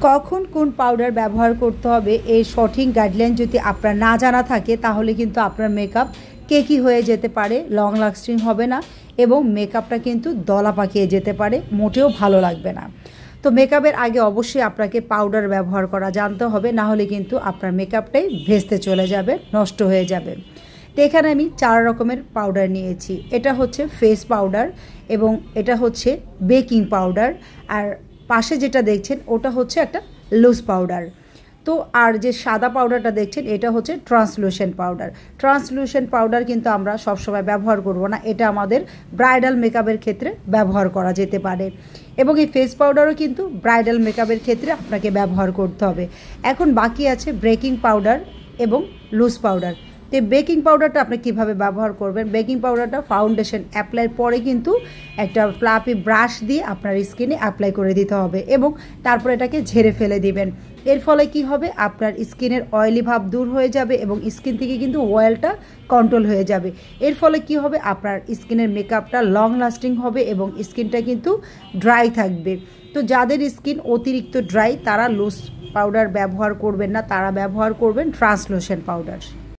কখন কোন পাউডার ব্যবহার করতে হবে এই সঠিক গাইডলাইন যদি আপনার না জানা থাকে তাহলে কিন্তু আপনার মেকআপ কেকি হয়ে যেতে পারে, লং লাস্টিং হবে না এবং মেকআপটা কিন্তু দলা পাকিয়ে যেতে পারে, মোটেও ভালো লাগবে না। তো মেকআপের আগে অবশ্যই আপনাকে পাউডার ব্যবহার করা জানতে হবে, না হলে কিন্তু আপনার মেকআপটাই ভেস্তে চলে যাবে, নষ্ট হয়ে যাবে। তো এখানে আমি 4 রকমের পাউডার নিয়েছি। এটা হচ্ছে ফেস পাউডার এবং এটা হচ্ছে বেকিং পাউডার, আর পাশে যেটা দেখছেন ওটা হচ্ছে একটা লুজ পাউডার। তো আর যে সাদা পাউডারটা দেখছেন এটা হচ্ছে ট্রান্সলুসেন্ট পাউডার। ট্রান্সলুসেন্ট পাউডার কিন্তু আমরা সবসময় ব্যবহার করব না, এটা আমাদের ব্রাইডাল মেকআপের ক্ষেত্রে ব্যবহার করা যেতে পারে এবং এই ফেস পাউডারও কিন্তু ব্রাইডাল মেকআপের ক্ষেত্রে আপনাকে ব্যবহার করতে হবে। এখন বাকি আছে বেকিং পাউডার এবং লুজ পাউডার। তো বেকিং পাউডারটা আপনি কীভাবে ব্যবহার করবেন? বেকিং পাউডারটা ফাউন্ডেশন অ্যাপ্লাইয়ের পরে কিন্তু একটা ফ্লাফি ব্রাশ দিয়ে আপনার স্কিনে অ্যাপ্লাই করে দিতে হবে এবং তারপর এটাকে ঝেড়ে ফেলে দিবেন। এর ফলে কি হবে, আপনার স্কিনের অয়েলি ভাব দূর হয়ে যাবে এবং স্কিন থেকে কিন্তু অয়েলটা কন্ট্রোল হয়ে যাবে। এর ফলে কি হবে, আপনার স্কিনের মেকআপটা লং লাস্টিং হবে এবং স্কিনটা কিন্তু ড্রাই থাকবে। তো যাদের স্কিন অতিরিক্ত ড্রাই তারা লুজ পাউডার ব্যবহার করবেন না, তারা ব্যবহার করবেন ট্রান্সলুসেন্ট পাউডার।